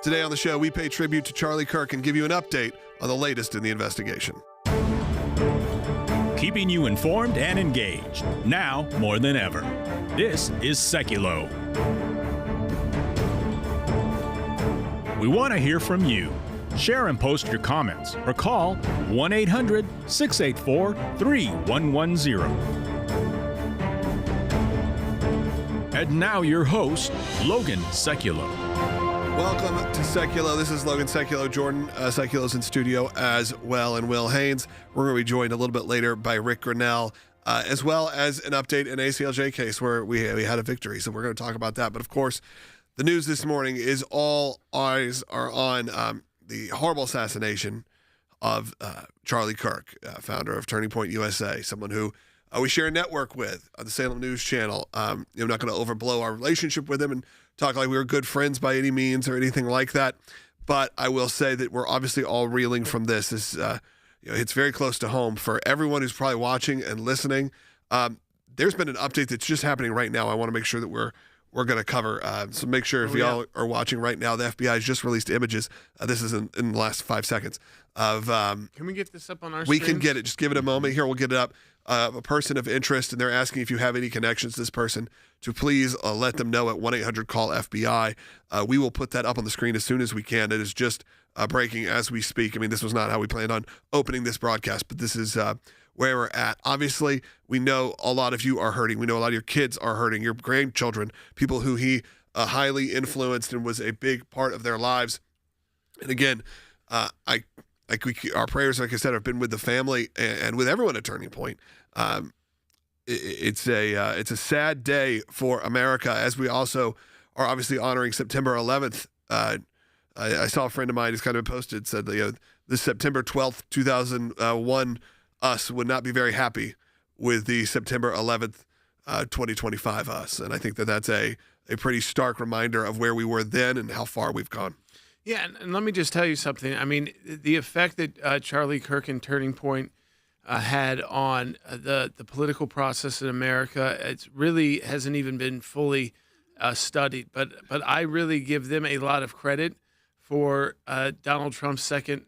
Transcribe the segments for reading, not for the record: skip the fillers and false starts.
Today on the show, we pay tribute to Charlie Kirk and give you an update on the latest in the investigation. Keeping you informed and engaged, now more than ever. This is Sekulow. We want to hear from you. Share and post your comments or call 1-800-684-3110. And now your host, Logan Sekulow. Welcome to Sekulow. This is Logan Sekulow. Jordan Sekulow's in studio as well, and Will Haynes. We're going to be joined a little bit later by Rick Grenell, as well as an update in ACLJ case where we had a victory. So we're going to talk about that. But of course, the news this morning is all eyes are on the horrible assassination of Charlie Kirk, founder of Turning Point USA, someone who we share a network with on the Salem News Channel. I'm not going to overblow our relationship with him and talk like we were good friends by any means or anything like that. But I will say that we're obviously all reeling from this. It's very close to home for everyone who's probably watching and listening. There's been an update that's just happening right now. I want to make sure that we're going to cover. So make sure if y'all are watching right now, the FBI has just released images. This is in the last 5 seconds of. Can we get this up on our We screens? can get it. Just give it a moment. Here, we'll get it up. A person of interest, and they're asking if you have any connections to this person to please let them know at 1-800-CALL-FBI. We will put that up on the screen as soon as we can. It is just breaking as we speak. I mean, this was not how we planned on opening this broadcast, but this is where we're at. Obviously, we know a lot of you are hurting. We know a lot of your kids are hurting, your grandchildren, people who he highly influenced and was a big part of their lives. And again, our prayers, like I said, have been with the family and with everyone at Turning Point. It's a sad day for America, as we also are obviously honoring September 11th. I saw a friend of mine who's kind of posted, said that, this September 12th, 2001, us would not be very happy with the September 11th, 2025 us. And I think that that's a pretty stark reminder of where we were then and how far we've gone. Yeah, and let me just tell you something. I mean, the effect that Charlie Kirk and Turning Point had on the political process in America, it really hasn't even been fully studied. But I really give them a lot of credit for Donald Trump's second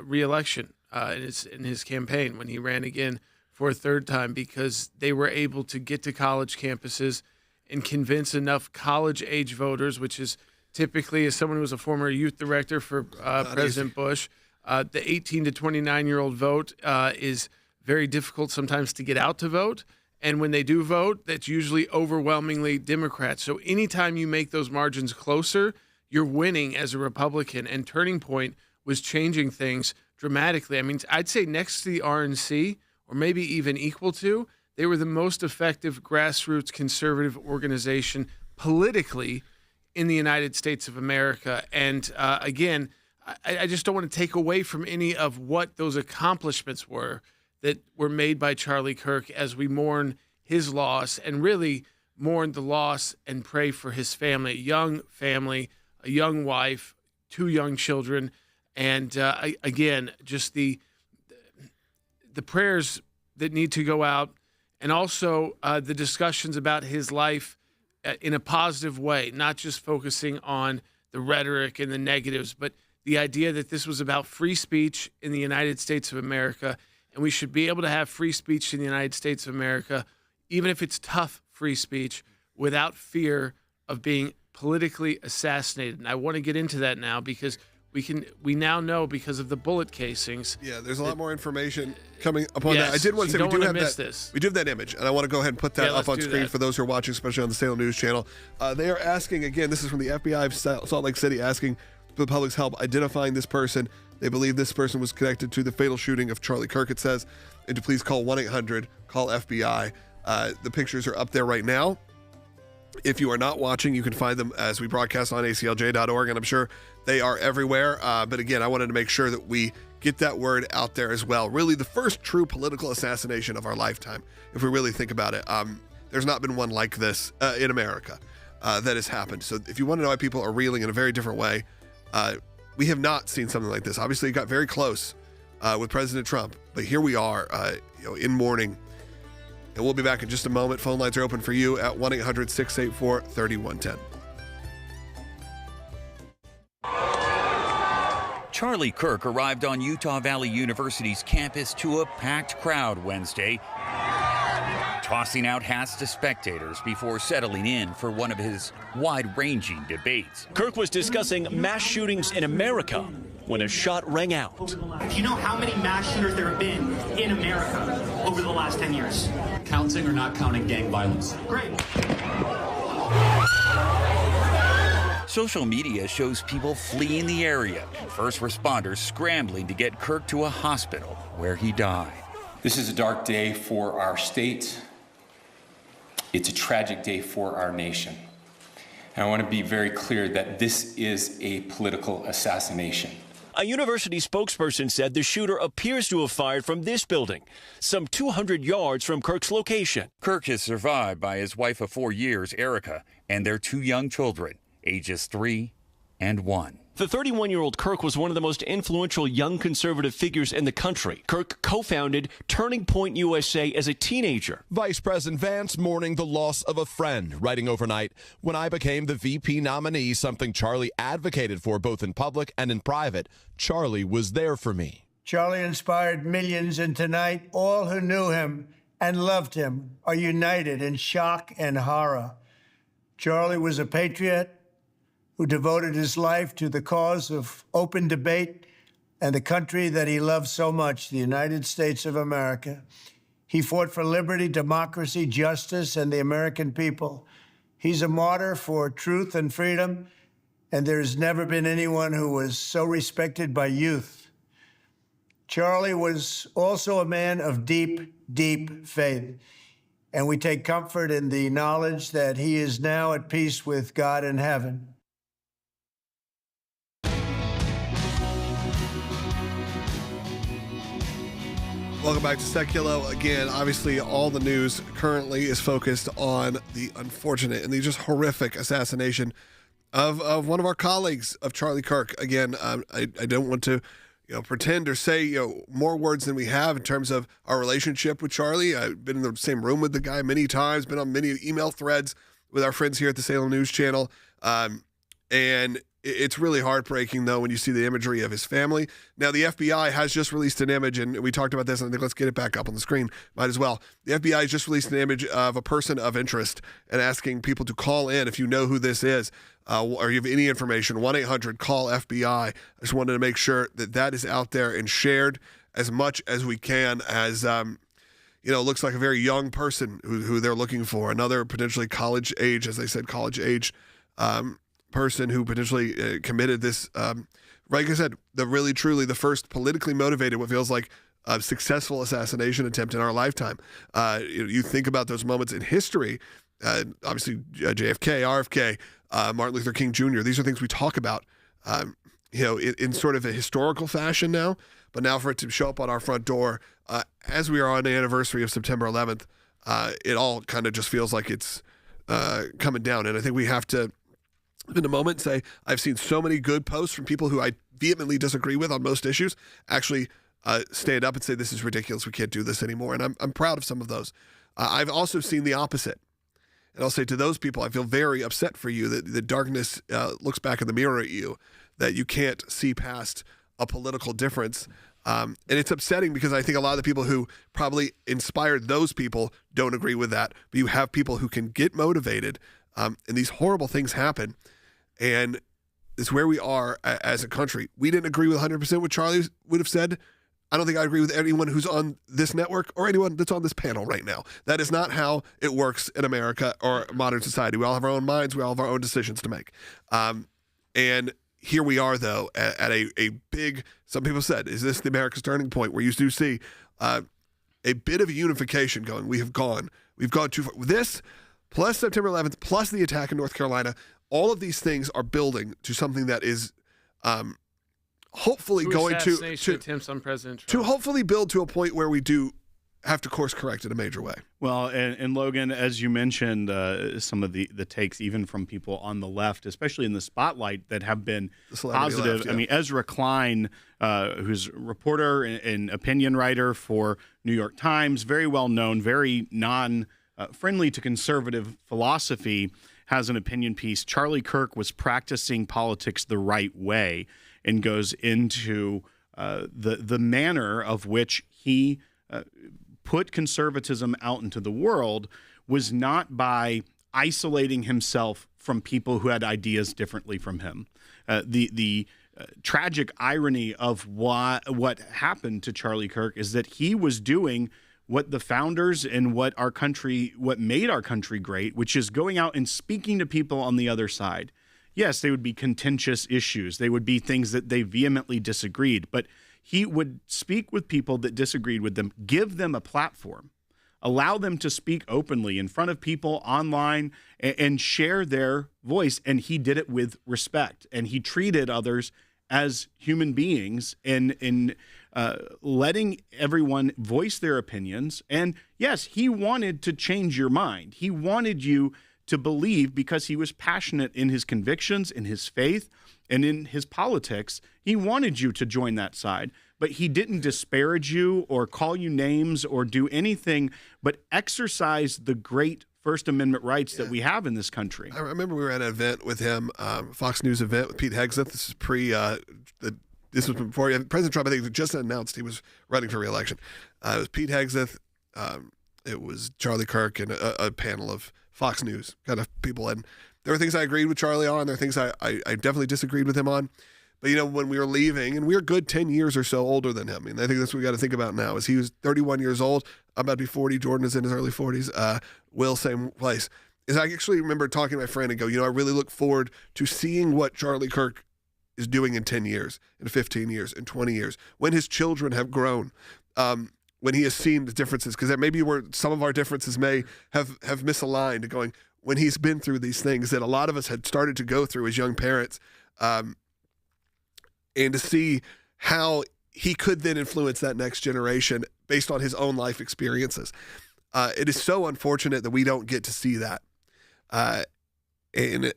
reelection in his campaign when he ran again for a third time, because they were able to get to college campuses and convince enough college-age voters, which is typically, as someone who was a former youth director for President Bush, the 18 to 29-year-old vote is very difficult sometimes to get out to vote. And when they do vote, that's usually overwhelmingly Democrats. So anytime you make those margins closer, you're winning as a Republican. And Turning Point was changing things dramatically. I mean, I'd say next to the RNC, or maybe even equal to, they were the most effective grassroots conservative organization politically in the United States of America. And again, I just don't want to take away from any of what those accomplishments were that were made by Charlie Kirk as we mourn his loss, and really mourn the loss and pray for his family, a young wife, 2 young children. And again, just the prayers that need to go out, and also the discussions about his life in a positive way, not just focusing on the rhetoric and the negatives, but the idea that this was about free speech in the United States of America, and we should be able to have free speech in the United States of America, even if it's tough free speech, without fear of being politically assassinated. And I want to get into that now, because we now know, because of the bullet casings. Yeah, there's a lot more information coming upon that. I did want to say we do have that image, and I want to go ahead and put that up on screen for those who are watching, especially on the Salem News Channel. They are asking, again, this is from the FBI of Salt Lake City, asking for the public's help identifying this person. They believe this person was connected to the fatal shooting of Charlie Kirk, it says, and to please call 1-800-CALL-FBI. The pictures are up there right now. If you are not watching, you can find them as we broadcast on ACLJ.org, and I'm sure they are everywhere. But again, I wanted to make sure that we get that word out there as well. Really, the first true political assassination of our lifetime, if we really think about it. There's not been one like this in America that has happened. So if you want to know why people are reeling in a very different way, we have not seen something like this. Obviously, it got very close with President Trump, but here we are, in mourning. And we'll be back in just a moment. Phone lines are open for you at 1-800-684-3110. Charlie Kirk arrived on Utah Valley University's campus to a packed crowd Wednesday, tossing out hats to spectators before settling in for one of his wide-ranging debates. Kirk was discussing mass shootings in America when a shot rang out. Do you know how many mass shooters there have been in America over the last 10 years? Counting or not counting gang violence? Great. Social media shows people fleeing the area and first responders scrambling to get Kirk to a hospital where he died. This is a dark day for our state. It's a tragic day for our nation. And I want to be very clear that this is a political assassination. A university spokesperson said the shooter appears to have fired from this building, some 200 yards from Kirk's location. Kirk is survived by his wife of 4 years, Erica, and their 2 young children, ages 3 and 1. The 31-year-old Kirk was one of the most influential young conservative figures in the country. Kirk co-founded Turning Point USA as a teenager. Vice President Vance mourning the loss of a friend, writing overnight, "When I became the VP nominee, something Charlie advocated for both in public and in private, Charlie was there for me." Charlie inspired millions, and tonight all who knew him and loved him are united in shock and horror. Charlie was a patriot who devoted his life to the cause of open debate and the country that he loved so much, the United States of America. He fought for liberty, democracy, justice, and the American people. He's a martyr for truth and freedom, and there's never been anyone who was so respected by youth. Charlie was also a man of deep, deep faith, and we take comfort in the knowledge that he is now at peace with God in heaven. Welcome back to Sekulow. Again, obviously, all the news currently is focused on the unfortunate and the just horrific assassination of one of our colleagues, of Charlie Kirk. Again, I don't want to pretend or say more words than we have in terms of our relationship with Charlie. I've been in the same room with the guy many times, been on many email threads with our friends here at the Salem News Channel, and it's really heartbreaking, though, when you see the imagery of his family. Now, the FBI has just released an image, and we talked about this, and I think let's get it back up on the screen. Might as well. The FBI has just released an image of a person of interest and asking people to call in if you know who this is or you have any information. 1-800-CALL-FBI. I just wanted to make sure that that is out there and shared as much as we can as, looks like a very young person who they're looking for. Another potentially college age, as they said, college age person who potentially committed this, like I said, the first politically motivated, what feels like a successful assassination attempt in our lifetime. You think about those moments in history, obviously JFK, RFK, Martin Luther King Jr. These are things we talk about, in sort of a historical fashion now, but now for it to show up on our front door as we are on the anniversary of September 11th, it all kind of just feels like it's coming down. And I think we have to, in a moment, say I've seen so many good posts from people who I vehemently disagree with on most issues actually stand up and say this is ridiculous, we can't do this anymore, and I'm proud of some of those. I've also seen the opposite, and I'll say to those people, I feel very upset for you that the darkness looks back in the mirror at you, that you can't see past a political difference, and it's upsetting because I think a lot of the people who probably inspired those people don't agree with that, but you have people who can get motivated, and these horrible things happen. And it's where we are as a country. We didn't agree with 100% what Charlie would have said. I don't think I agree with anyone who's on this network or anyone that's on this panel right now. That is not how it works in America or modern society. We all have our own minds. We all have our own decisions to make. And here we are, though, at a big, some people said, is this the America's turning point, where you do see a bit of a unification going. We've gone too far. This, plus September 11th, plus the attack in North Carolina, all of these things are building to something that is hopefully going to attempts on President Trump. To hopefully build to a point where we do have to course correct in a major way. Well, and Logan, as you mentioned, some of the takes even from people on the left, especially in the spotlight, that have been positive. Left, yeah. I mean, Ezra Klein, who's a reporter and opinion writer for New York Times, very well known, very friendly to conservative philosophy, has an opinion piece. Charlie Kirk was practicing politics the right way. and goes into the manner of which he put conservatism out into the world was not by isolating himself from people who had ideas differently from him. The tragic irony of what happened to Charlie Kirk is that he was doing what the founders and what made our country great, which is going out and speaking to people on the other side. Yes, they would be contentious issues. They would be things that they vehemently disagreed, but he would speak with people that disagreed with them, give them a platform, allow them to speak openly in front of people online and share their voice. And he did it with respect, and he treated others as human beings in letting everyone voice their opinions. And yes, he wanted to change your mind. He wanted you to believe, because he was passionate in his convictions, in his faith, and in his politics. He wanted you to join that side, but he didn't disparage you or call you names or do anything but exercise the great First Amendment rights that we have in this country. I remember we were at an event with him, Fox News event with Pete Hegseth. This is this was before President Trump, I think, just announced he was running for re-election. It was Pete Hegseth, it was Charlie Kirk, and a panel of Fox News kind of people. And there were things I agreed with Charlie on. There are things I definitely disagreed with him on. But, when we were leaving, and we were a good 10 years or so older than him. I mean, I think that's what we got to think about now, is he was 31 years old. I'm about to be 40. Jordan is in his early 40s. Will, same place. Is I actually remember talking to my friend and go, I really look forward to seeing what Charlie Kirk is doing in 10 years, in 15 years, in 20 years, when his children have grown, when he has seen the differences, because maybe where some of our differences may have misaligned, going, when he's been through these things that a lot of us had started to go through as young parents, and to see how he could then influence that next generation based on his own life experiences. It is so unfortunate that we don't get to see that. And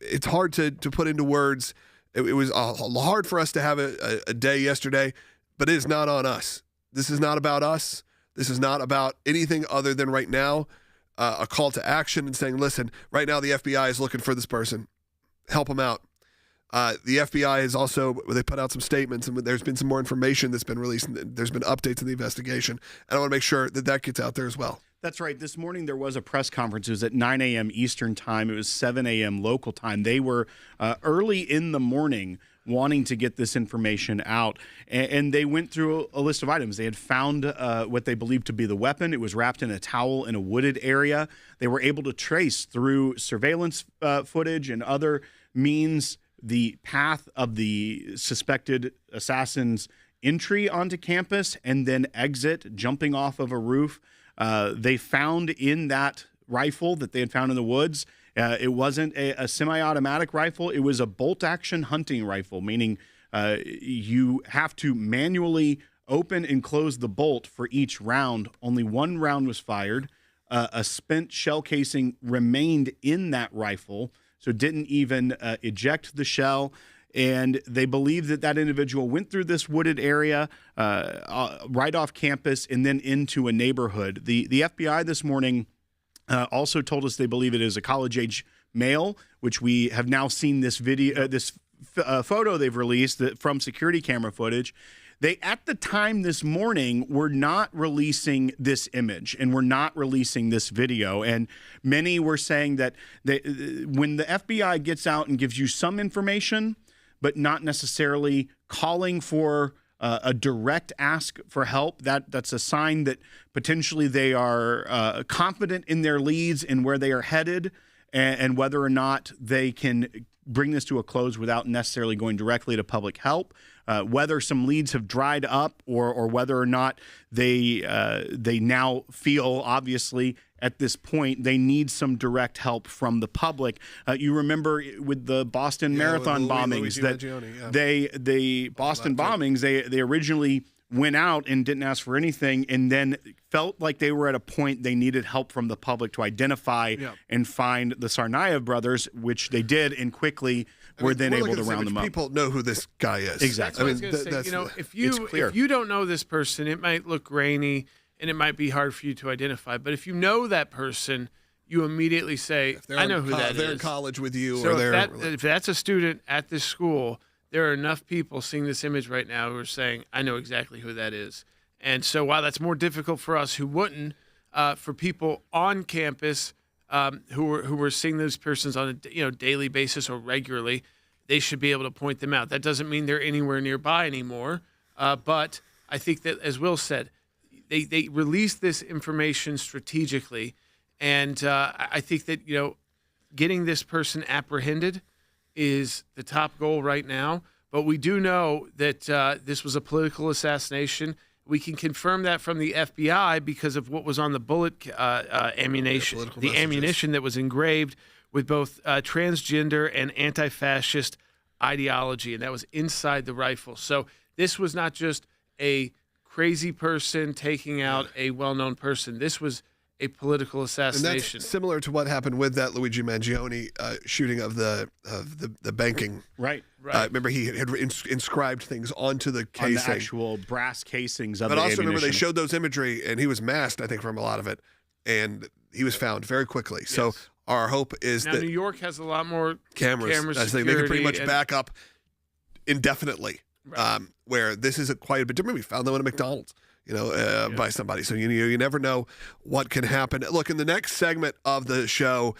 it's hard to put into words. It was hard for us to have a day yesterday, but it is not on us. This is not about us. This is not about anything other than right now a call to action and saying, listen, right now the FBI is looking for this person. Help them out. The FBI has also, they put out some statements, and there's been some more information that's been released, and there's been updates in the investigation. And I want to make sure that gets out there as well. That's right. This morning there was a press conference. It was at 9 a.m. Eastern time. It was 7 a.m. local time. They were early in the morning wanting to get this information out, and they went through a list of items. They had found what they believed to be the weapon. It was wrapped in a towel in a wooded area. They were able to trace through surveillance footage and other means the path of the suspected assassin's entry onto campus and then exit, jumping off of a roof. They found in that rifle that they had found in the woods, it wasn't a semi-automatic rifle. It was a bolt-action hunting rifle, meaning you have to manually open and close the bolt for each round. Only one round was fired. A spent shell casing remained in that rifle, so didn't even eject the shell. And they believe that individual went through this wooded area right off campus and then into a neighborhood. The FBI this morning also told us they believe it is a college-age male, which we have now seen this video, photo they've released from security camera footage. They, at the time this morning, were not releasing this image and were not releasing this video. And many were saying that when the FBI gets out and gives you some information, but not necessarily calling for a direct ask for help, that's a sign that potentially they are confident in their leads and where they are headed, and whether or not they can bring this to a close without necessarily going directly to public help. Whether some leads have dried up or whether or not they now feel, obviously, at this point, they need some direct help from the public. You remember with the Boston Marathon bombings they originally went out and didn't ask for anything, and then felt like they were at a point they needed help from the public to identify and find the Tsarnaev brothers, which they did, and quickly were then able to round them up. People know who this guy is. Exactly. If you don't know this person, it might look grainy and it might be hard for you to identify. But if you know that person, you immediately say, I know who that is. They're in college with you. So if that's a student at this school, there are enough people seeing this image right now who are saying, I know exactly who that is. And so while that's more difficult for us who wouldn't, for people on campus who were seeing those persons on a daily basis or regularly, they should be able to point them out. That doesn't mean they're anywhere nearby anymore. But I think that, as Will said, they released this information strategically. And I think that, getting this person apprehended is the top goal right now. But we do know that this was a political assassination. We can confirm that from the FBI because of what was on the bullet ammunition, the ammunition that was engraved with both transgender and anti-fascist ideology, and that was inside the rifle. So this was not just a crazy person taking out a well-known person. This was a political assassination. And that's similar to what happened with that Luigi Mangione shooting of the banking. Right. Remember, he had inscribed things onto the casing. On the actual brass casings of but the also ammunition. Remember, they showed those imagery, and he was masked, I think, from a lot of it, and he was found very quickly. Yes. So our hope is now, that New York has a lot more cameras. They can pretty much back up indefinitely, right. Where this is quite a bit different. We found them at a McDonald's. By somebody. So you never know what can happen. Look, in the next segment of the show,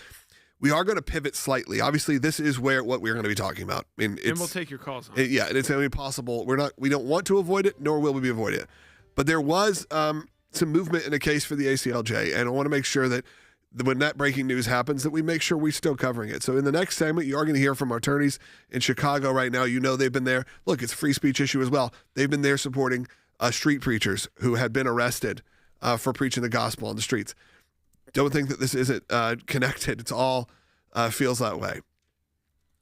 we are going to pivot slightly. Obviously, this is what we're going to be talking about. I mean, and we'll take your calls on. Yeah, and it's going to be possible. We don't want to avoid it, nor will we be avoiding it. But there was some movement in a case for the ACLJ, and I want to make sure that when that breaking news happens, that we make sure we're still covering it. So in the next segment, you are going to hear from our attorneys in Chicago right now. They've been there. Look, it's a free speech issue as well. They've been there supporting street preachers who had been arrested for preaching the gospel on the streets. Don't think that this isn't connected. It's all feels that way.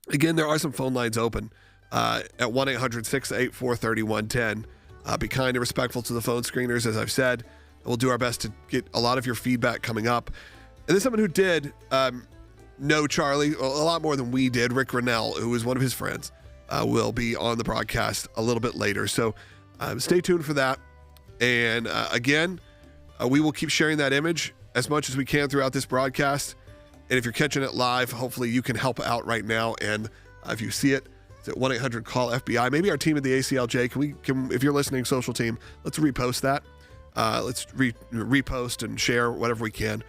Again, there are some phone lines open at 1-800-684-3110. Be kind and respectful to the phone screeners, as I've said. We'll do our best to get a lot of your feedback coming up. And there's someone who did know Charlie a lot more than we did. Rick Grenell, who was one of his friends, will be on the broadcast a little bit later. So stay tuned for that. And again, we will keep sharing that image as much as we can throughout this broadcast. And if you're catching it live, hopefully you can help out right now. And if you see it, it's at 1-800-CALL-FBI. Maybe our team at the ACLJ, can if you're listening, social team, let's repost that. Let's repost and share whatever we can.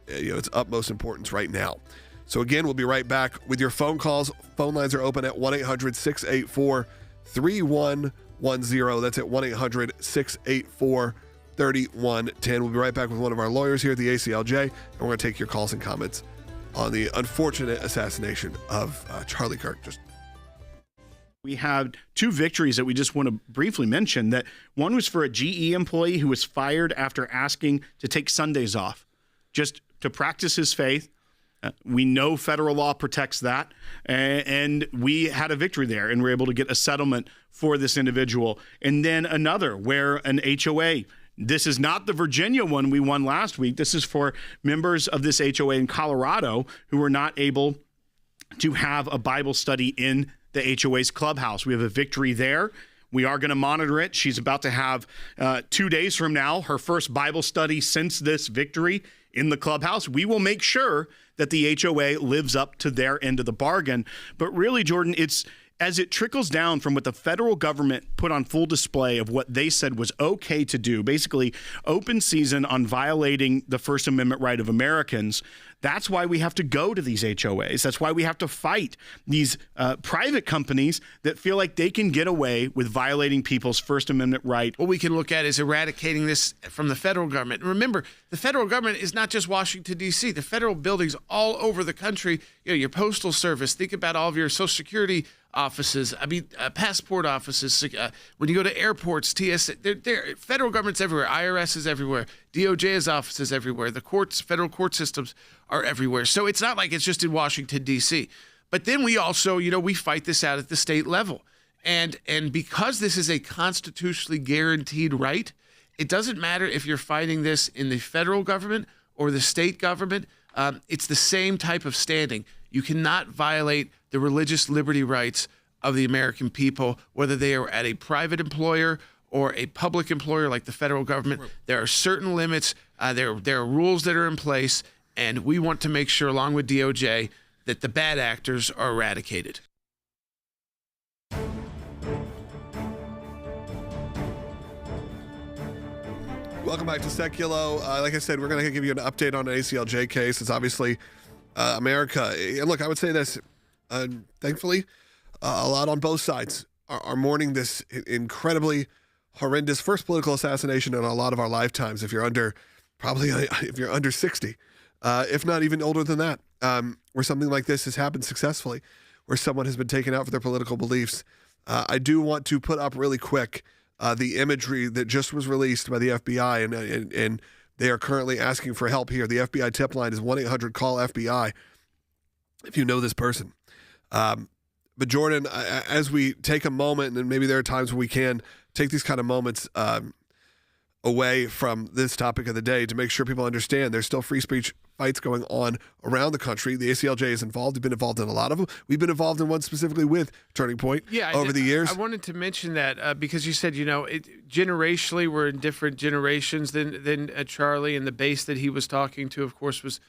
It's utmost importance right now. So again, we'll be right back with your phone calls. Phone lines are open at 1-800-684-3110. That's at 1-800-684-3110. We'll be right back with one of our lawyers here at the ACLJ, and we're going to take your calls and comments on the unfortunate assassination of Charlie Kirk. We had two victories that we just want to briefly mention. That one was for a GE employee who was fired after asking to take Sundays off, just to practice his faith. We know federal law protects that, and we had a victory there, and we're able to get a settlement for this individual. And then another where an HOA, this is not the Virginia one we won last week. This is for members of this HOA in Colorado who were not able to have a Bible study in the HOA's clubhouse. We have a victory there. We are going to monitor it. She's about to have 2 days from now her first Bible study since this victory in the clubhouse. We will make sure that the HOA lives up to their end of the bargain. But really, Jordan, it's as it trickles down from what the federal government put on full display of what they said was okay to do, basically open season on violating the First Amendment right of Americans. That's why we have to go to these HOAs. That's why we have to fight these private companies that feel like they can get away with violating people's First Amendment right. What we can look at is eradicating this from the federal government. And remember, the federal government is not just Washington, D.C. The federal buildings all over the country, your postal service, think about all of your Social Security offices, passport offices, when you go to airports, TSA, federal government's everywhere. IRS is everywhere. DOJ has offices everywhere. The courts, federal court systems are everywhere. So it's not like it's just in Washington, D.C. But then we also, we fight this out at the state level. And because this is a constitutionally guaranteed right, it doesn't matter if you're fighting this in the federal government or the state government. It's the same type of standing. You cannot violate the religious liberty rights of the American people, whether they are at a private employer or a public employer like the federal government. There are certain limits. There are rules that are in place, and we want to make sure, along with DOJ, that the bad actors are eradicated. Welcome back to Sekulow. Like I said, we're going to give you an update on an ACLJ case. It's obviously America. And look, I would say this, thankfully, a lot on both sides are mourning this incredibly horrendous first political assassination in a lot of our lifetimes. If you're under 60, if not even older than that, where something like this has happened successfully, where someone has been taken out for their political beliefs. I do want to put up really quick the imagery that just was released by the FBI, and they are currently asking for help here. The FBI tip line is 1-800-CALL-FBI if you know this person. But Jordan, as we take a moment, and maybe there are times when we can take these kind of moments away from this topic of the day to make sure people understand there's still free speech fights going on around the country. The ACLJ is involved. We've been involved in a lot of them. We've been involved in one specifically with Turning Point over the years. I wanted to mention that because you said, generationally we're in different generations than Charlie, and the base that he was talking to, of course, was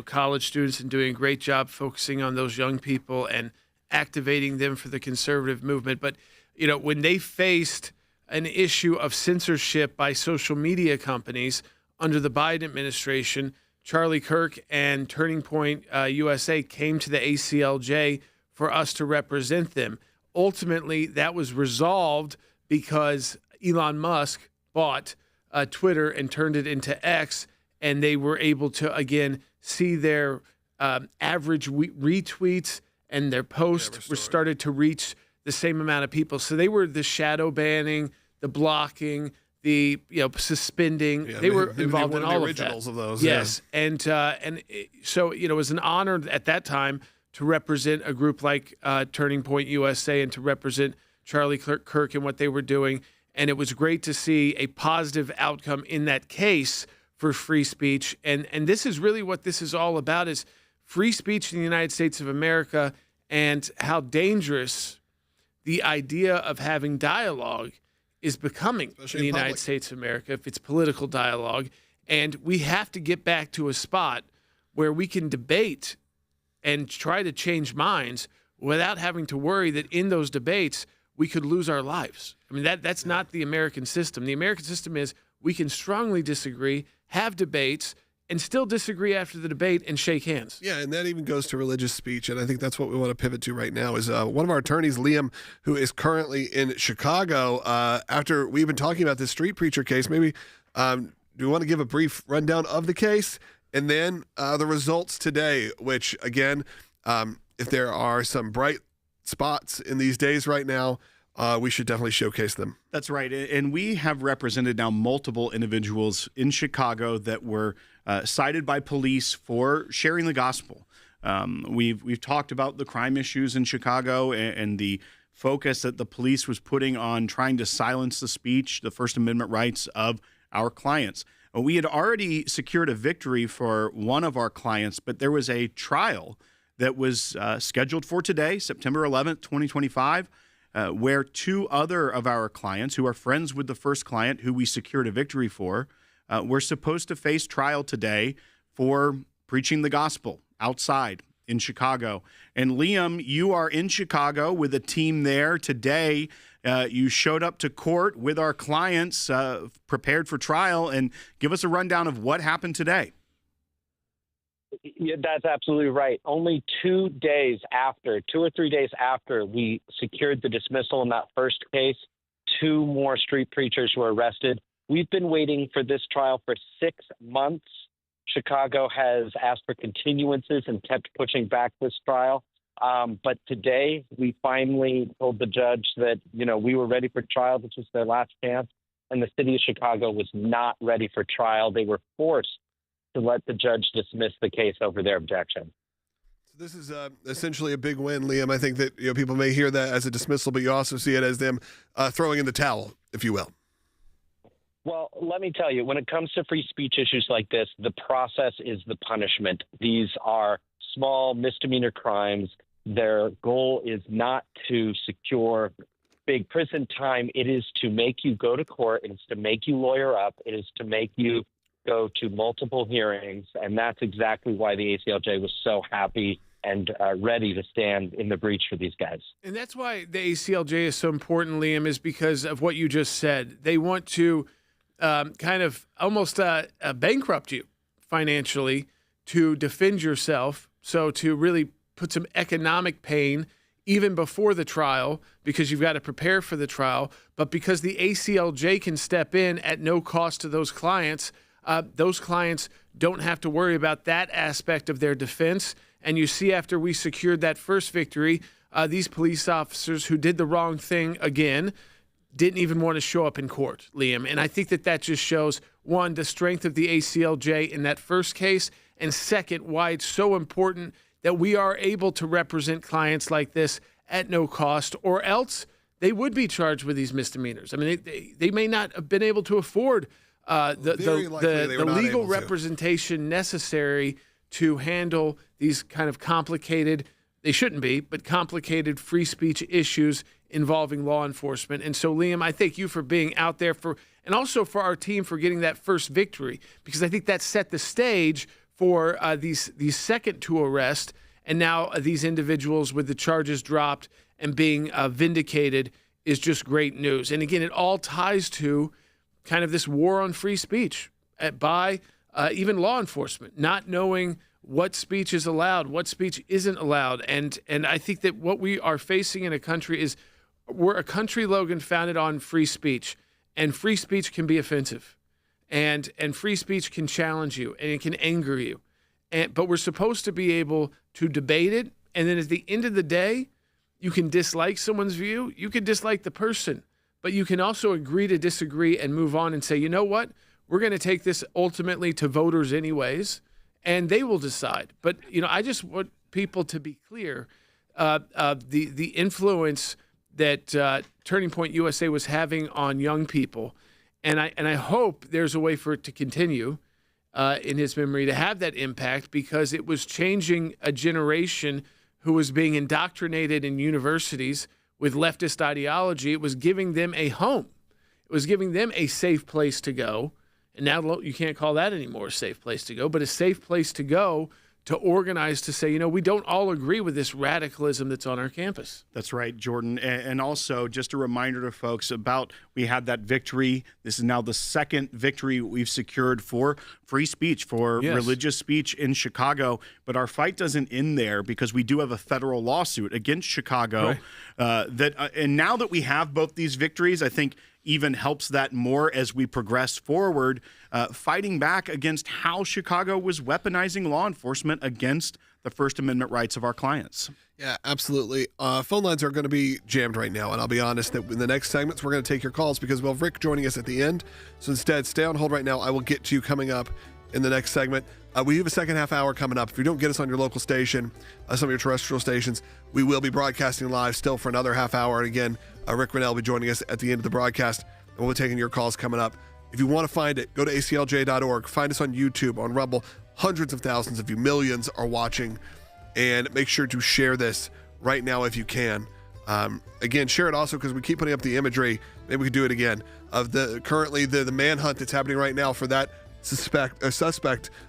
college students, and doing a great job focusing on those young people and activating them for the conservative movement. But, when they faced an issue of censorship by social media companies under the Biden administration, Charlie Kirk and Turning Point USA came to the ACLJ for us to represent them. Ultimately, that was resolved because Elon Musk bought Twitter and turned it into X, and they were able to, again, see their average retweets, and their posts were started to reach the same amount of people. So they were the shadow banning, the blocking, the suspending. They were involved in all the originals of those. Yes, yeah. So it was an honor at that time to represent a group like Turning Point USA and to represent Charlie Kirk and what they were doing. And it was great to see a positive outcome in that case for free speech. And this is really what this is all about: is free speech in the United States of America, and how dangerous the idea of having dialogue is becoming in the United States of America, if it's political dialogue. And we have to get back to a spot where we can debate and try to change minds without having to worry that in those debates we could lose our lives. I mean, that's not the American system. The American system is we can strongly disagree, have debates, and still disagree after the debate and shake hands. Yeah, and that even goes to religious speech, and I think that's what we want to pivot to right now. Is one of our attorneys, Liam, who is currently in Chicago, after we've been talking about this street preacher case, maybe do you want to give a brief rundown of the case, and then the results today, which, again, if there are some bright spots in these days right now, we should definitely showcase them. That's right. And we have represented now multiple individuals in Chicago that were cited by police for sharing the gospel. We've talked about the crime issues in Chicago and the focus that the police was putting on trying to silence the speech, the First Amendment rights of our clients. We had already secured a victory for one of our clients, but there was a trial that was scheduled for today, September 11th, 2025, where two other of our clients, who are friends with the first client who we secured a victory for, were supposed to face trial today for preaching the gospel outside in Chicago. And Liam, you are in Chicago with a team there today. You showed up to court with our clients, prepared for trial, and give us a rundown of what happened today. Yeah, that's absolutely right. Only 2 days after, 2 or 3 days after we secured the dismissal in that first case, 2 more street preachers were arrested. We've been waiting for this trial for 6 months. Chicago has asked for continuances and kept pushing back this trial. But today we finally told the judge that, we were ready for trial. This was their last chance. And the city of Chicago was not ready for trial. They were forced to let the judge dismiss the case over their objection. So this is essentially a big win, Liam. I think that people may hear that as a dismissal, but you also see it as them throwing in the towel, if you will. Well, let me tell you, when it comes to free speech issues like this, the process is the punishment. These are small misdemeanor crimes. Their goal is not to secure big prison time. It is to make you go to court. It is to make you lawyer up. It is to make you go to multiple hearings. And that's exactly why the ACLJ was so happy and ready to stand in the breach for these guys. And that's why the ACLJ is so important, Liam, is because of what you just said. They want to kind of almost bankrupt you financially to defend yourself. So to really put some economic pain even before the trial, because you've got to prepare for the trial, but because the ACLJ can step in at no cost to those clients don't have to worry about that aspect of their defense. And you see, after we secured that first victory, these police officers who did the wrong thing again didn't even want to show up in court, Liam. And I think that just shows, one, the strength of the ACLJ in that first case, and second, why it's so important that we are able to represent clients like this at no cost, or else they would be charged with these misdemeanors. I mean, they may not have been able to afford the legal representation necessary to handle these kind of complicated, they shouldn't be, but complicated free speech issues involving law enforcement. And so, Liam, I thank you for being out there and also for our team for getting that first victory, because I think that set the stage for these second two arrests, and now these individuals with the charges dropped and being vindicated is just great news. And again, it all ties to kind of this war on free speech by even law enforcement, not knowing what speech is allowed, what speech isn't allowed. And I think that what we are facing in a country is we're a country, Logan, founded on free speech, and free speech can be offensive. And free speech can challenge you, and it can anger you. But we're supposed to be able to debate it, and then at the end of the day, you can dislike someone's view, you can dislike the person, but you can also agree to disagree and move on and say, you know what, we're going to take this ultimately to voters anyways, and they will decide. But, I just want people to be clear, the influence that Turning Point USA was having on young people. And I hope there's a way for it to continue in his memory to have that impact, because it was changing a generation who was being indoctrinated in universities with leftist ideology. It was giving them a home. It was giving them a safe place to go. And now you can't call that anymore a safe place to go, but a safe place to go to organize, to say, we don't all agree with this radicalism that's on our campus. That's right, Jordan. And also, just a reminder to folks about, we had that victory. This is now the second victory we've secured for free speech, for religious speech in Chicago. But our fight doesn't end there, because we do have a federal lawsuit against Chicago. Right. And now that we have both these victories, I think even helps that more as we progress forward, fighting back against how Chicago was weaponizing law enforcement against the First Amendment rights of our clients. Yeah, absolutely. Phone lines are going to be jammed right now, and I'll be honest that in the next segments, we're going to take your calls because we'll have Rick joining us at the end. So instead, stay on hold right now. I will get to you coming up in the next segment. We have a second half hour coming up. If you don't get us on your local station, some of your terrestrial stations, we will be broadcasting live still for another half hour. And again, Rick Grenell will be joining us at the end of the broadcast, and we'll be taking your calls coming up. If you want to find it, go to aclj.org. Find us on YouTube, on Rumble. Hundreds of thousands of you, millions are watching. And make sure to share this right now if you can. Again, share it also because we keep putting up the imagery. Maybe we can do it again of currently the manhunt that's happening right now for that suspect.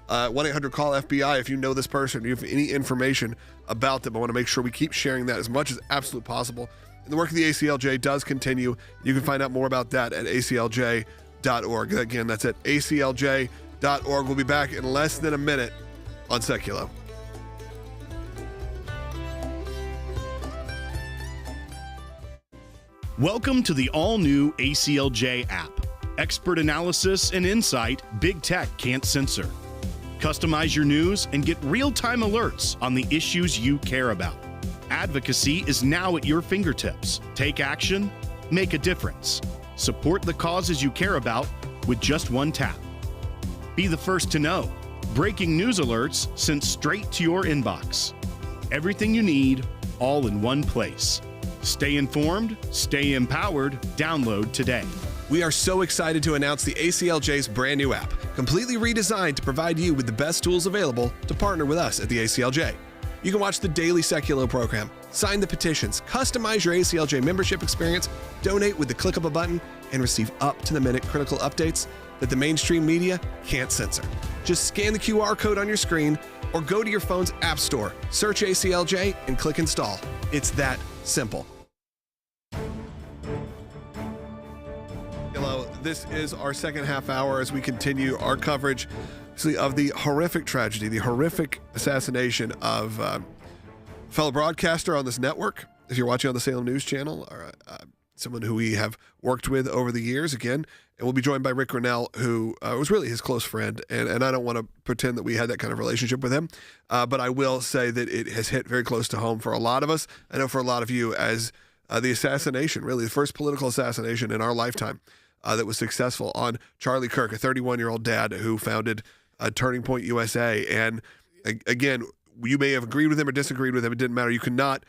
1-800-CALL-FBI if you know this person, if you have any information about them. I want to make sure we keep sharing that as much as absolutely possible. And the work of the ACLJ does continue. You can find out more about that at aclj.org. Again, that's at aclj.org. We'll be back in less than a minute on Sekulow. Welcome to the all-new ACLJ app. Expert analysis and insight big tech can't censor. Customize your news and get real-time alerts on the issues you care about. Advocacy is now at your fingertips. Take action, make a difference. Support the causes you care about with just one tap. Be the first to know. Breaking news alerts sent straight to your inbox. Everything you need, all in one place. Stay informed, stay empowered. Download today. We are so excited to announce the ACLJ's brand new app, completely redesigned to provide you with the best tools available to partner with us at the ACLJ. You can watch the daily Sekulow program, sign the petitions, customize your ACLJ membership experience, donate with the click of a button, and receive up-to-the-minute critical updates that the mainstream media can't censor. Just scan the QR code on your screen or go to your phone's app store, search ACLJ, and click install. It's that simple. This is our second half hour as we continue our coverage of the horrific tragedy, the horrific assassination of a fellow broadcaster on this network. If you're watching on the Salem News Channel, or someone who we have worked with over the years, again, and we'll be joined by Rick Grenell, who was really his close friend, and I don't want to pretend that we had that kind of relationship with him, but I will say that it has hit very close to home for a lot of us. I know for a lot of you, as the assassination, really the first political assassination in our lifetime that was successful on Charlie Kirk, a 31-year-old dad who founded Turning Point USA. And again, you may have agreed with him or disagreed with him. It didn't matter. You could not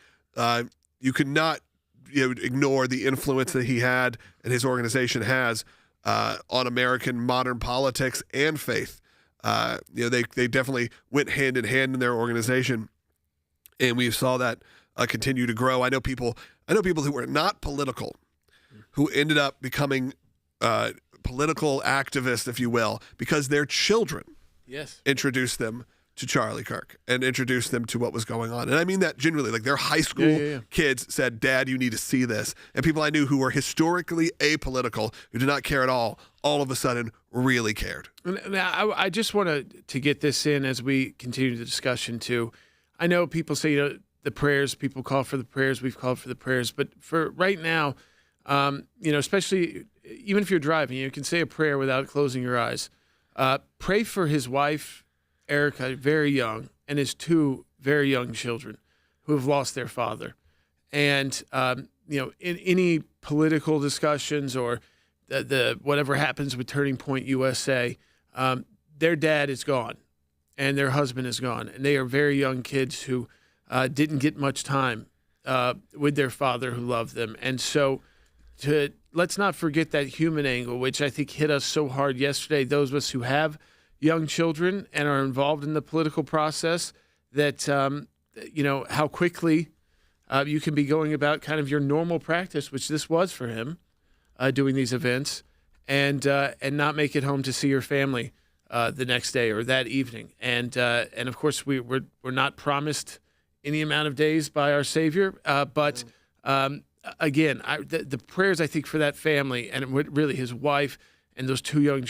ignore the influence that he had and his organization has on American modern politics and faith. They definitely went hand in hand in their organization, and we saw that continue to grow. I know people who were not political, who ended up becoming political activists, if you will, because their children introduced them to Charlie Kirk and introduced them to what was going on. And I mean that genuinely. Like, their high school kids said, "Dad, you need to see this." And people I knew who were historically apolitical, who did not care at all of a sudden really cared. Now, I just want to get this in as we continue the discussion too. I know people say, the prayers, people call for the prayers, we've called for the prayers, but for right now, especially even if you're driving, you can say a prayer without closing your eyes. Pray for his wife, Erica, very young, and his two very young children who have lost their father. And, in any political discussions or the whatever happens with Turning Point USA, their dad is gone and their husband is gone. And they are very young kids who didn't get much time with their father who loved them. And so let's not forget that human angle, which I think hit us so hard yesterday, those of us who have young children and are involved in the political process, that, how quickly you can be going about kind of your normal practice, which this was for him, doing these events, and not make it home to see your family the next day or that evening. And of course, we're not promised any amount of days by our Savior, but again, the prayers, I think, for that family and really his wife and those two young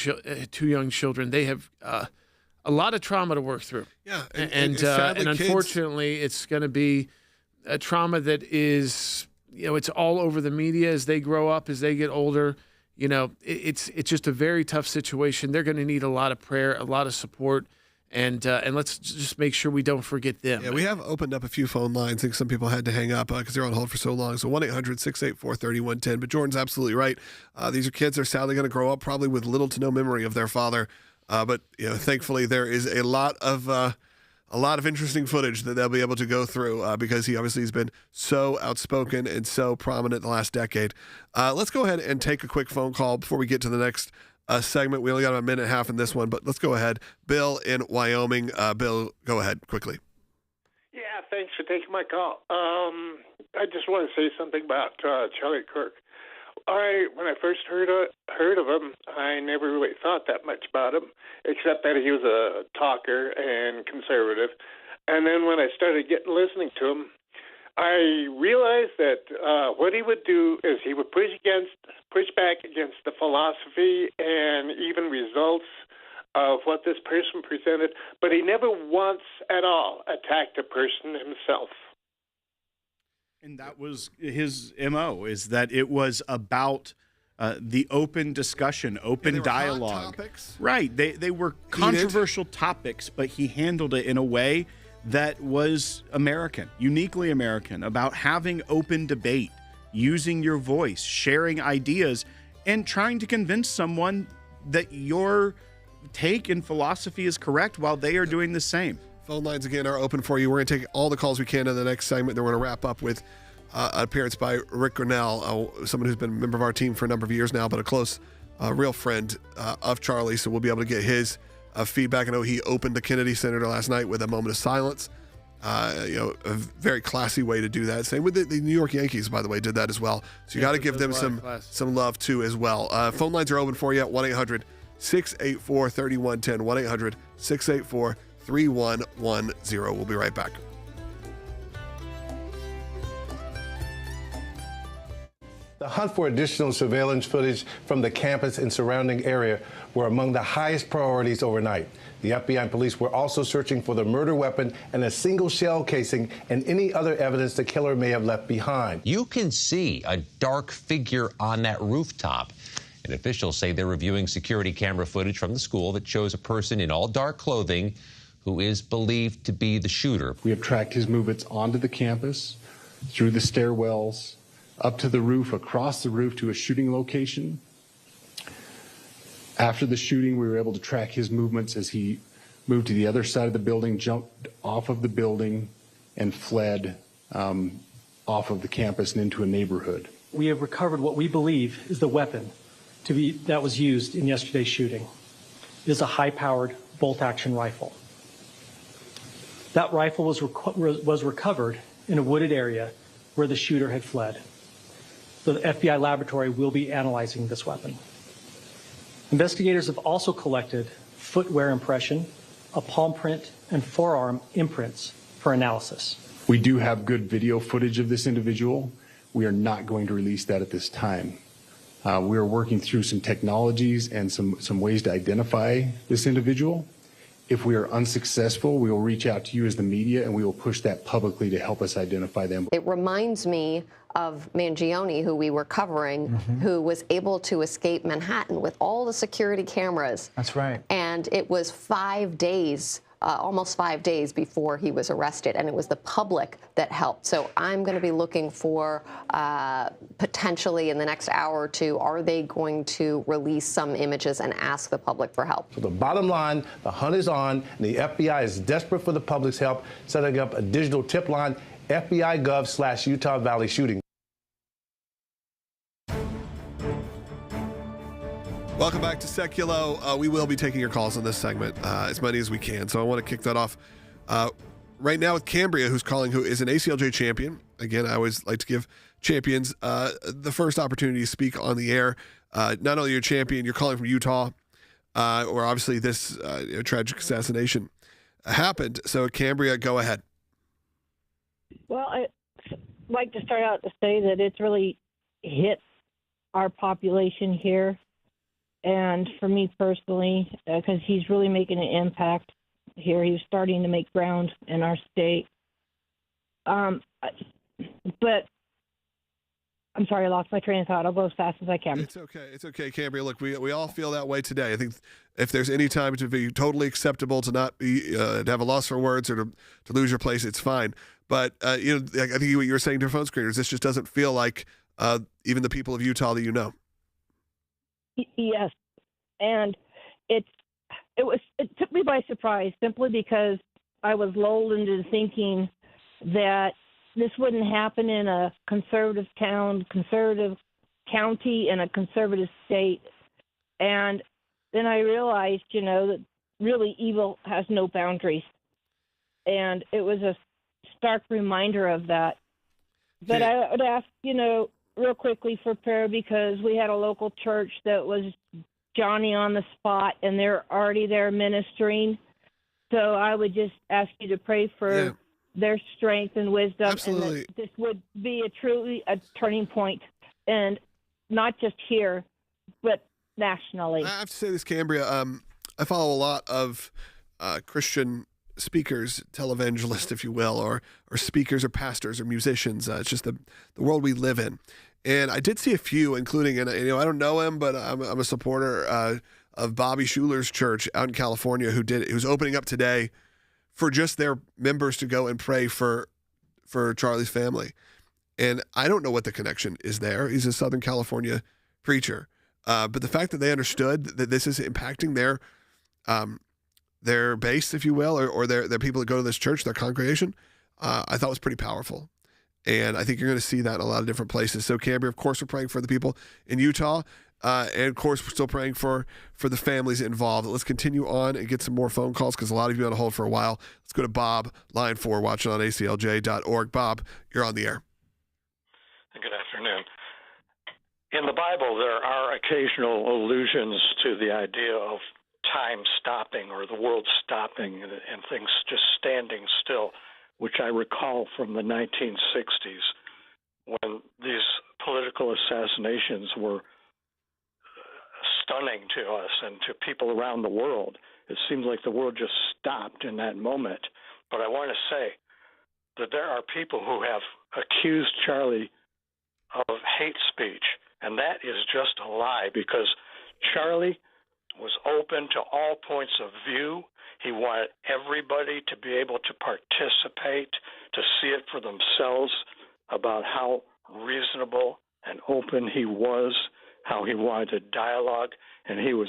children, they have a lot of trauma to work through. Yeah, and unfortunately, it's going to be a trauma that is, it's all over the media as they grow up, as they get older. It's just a very tough situation. They're going to need a lot of prayer, a lot of support. And let's just make sure we don't forget them. Yeah, we have opened up a few phone lines. I think some people had to hang up because they're on hold for so long. So 1-800-684-3110. But Jordan's absolutely right. These are kids that are sadly going to grow up probably with little to no memory of their father. But thankfully there is a lot of interesting footage that they'll be able to go through because he obviously has been so outspoken and so prominent the last decade. Let's go ahead and take a quick phone call before we get to the next segment. We only got about a minute and a half in this one, but let's go ahead. Bill in Wyoming. Bill, go ahead quickly. Yeah, thanks for taking my call. I just want to say something about Charlie Kirk. When I first heard of him, I never really thought that much about him, except that he was a talker and conservative. And then when I started listening to him, I realized that what he would do is he would push back against the philosophy and even results of what this person presented, but he never once at all attacked a person himself. And that was his MO, is that it was about the open discussion, open dialogue. Hot topics. Right. They were controversial topics, but he handled it in a way that was American, uniquely American, about having open debate, using your voice, sharing ideas, and trying to convince someone that your take and philosophy is correct while they are doing the same. Phone lines again are open for you. We're going to take all the calls we can in the next segment. Then we're going to wrap up with an appearance by Rick Grenell, someone who's been a member of our team for a number of years now, but a close, real friend of Charlie. So we'll be able to get his feedback. I know he opened the Kennedy Center last night with a moment of silence. A very classy way to do that. Same with the New York Yankees, by the way, did that as well. So you got to give them some love too as well. Phone lines are open for you at 1-800-684-3110. 1-800-684-3110. We'll be right back. The hunt for additional surveillance footage from the campus and surrounding area were among the highest priorities overnight. The FBI and police were also searching for the murder weapon and a single shell casing and any other evidence the killer may have left behind. You can see a dark figure on that rooftop. And officials say they're reviewing security camera footage from the school that shows a person in all dark clothing who is believed to be the shooter. We have tracked his movements onto the campus, through the stairwells, up to the roof, across the roof to a shooting location. After the shooting, we were able to track his movements as he moved to the other side of the building, jumped off of the building, and fled off of the campus and into a neighborhood. We have recovered what we believe is the weapon that was used in yesterday's shooting. It is a high-powered bolt-action rifle. That rifle was recovered in a wooded area where the shooter had fled. So the FBI laboratory will be analyzing this weapon. Investigators have also collected footwear impression, a palm print, and forearm imprints for analysis. We do have good video footage of this individual. We are not going to release that at this time. We are working through some technologies and some ways to identify this individual. If we are unsuccessful, we will reach out to you as the media, and we will push that publicly to help us identify them. It reminds me of Mangione, who we were covering, who was able to escape Manhattan with all the security cameras. That's right. And it was 5 days, almost 5 days before he was arrested, and it was the public that helped. So I'm going to be looking for potentially in the next hour or two, are they going to release some images and ask the public for help? So the bottom line, the hunt is on, and the FBI is desperate for the public's help, setting up a digital tip line, FBI.gov/Utah Valley shooting. Welcome back to Sekulow. We will be taking your calls on this segment, as many as we can. So I want to kick that off right now with Cambria, who's calling, who is an ACLJ champion. Again, I always like to give champions the first opportunity to speak on the air. Not only you're a champion, you're calling from Utah, where obviously this tragic assassination happened. So Cambria, go ahead. Well, I'd like to start out to say that it's really hit our population here. And for me personally, because he's really making an impact here. He's starting to make ground in our state. But I'm sorry, I lost my train of thought. I'll go as fast as I can. It's okay. It's okay, Cambria. Look, we all feel that way today. I think if there's any time to be totally acceptable to not be to have a loss for words or to lose your place, it's fine. But I think what you were saying to phone screeners, this just doesn't feel like even the people of Utah that you know. Yes, and it took me by surprise simply because I was lulled into thinking that this wouldn't happen in a conservative town, conservative county, and a conservative state. And then I realized, that really evil has no boundaries. And it was a stark reminder of that. But I would ask, real quickly for prayer, because we had a local church that was Johnny on the spot, and they're already there ministering. So I would just ask you to pray for their strength and wisdom. Absolutely. And that this would be truly a turning point, and not just here, but nationally. I have to say this, Cambria. I follow a lot of Christian speakers, televangelists, if you will, or speakers or pastors or musicians. It's just the world we live in. And I did see a few, including, and I don't know him, but I'm a supporter of Bobby Schuler's church out in California, who's opening up today for just their members to go and pray for Charlie's family. And I don't know what the connection is there. He's a Southern California preacher, but the fact that they understood that this is impacting their base, if you will, or their people that go to this church, their congregation, I thought was pretty powerful. And I think you're going to see that in a lot of different places. So, Cambria, of course, we're praying for the people in Utah. And, of course, we're still praying for the families involved. Let's continue on and get some more phone calls because a lot of you are on hold for a while. Let's go to Bob, line 4, watching on ACLJ.org. Bob, you're on the air. Good afternoon. In the Bible, there are occasional allusions to the idea of time stopping or the world stopping and things just standing still, which I recall from the 1960s when these political political assassinations were stunning to us and to people around the world. It seems like the world just stopped in that moment. But I want to say that there are people who have accused Charlie of hate speech, and that is just a lie, because Charlie was open to all points of view. He wanted everybody to be able to participate, to see it for themselves about how reasonable and open he was, how he wanted to dialogue, and he was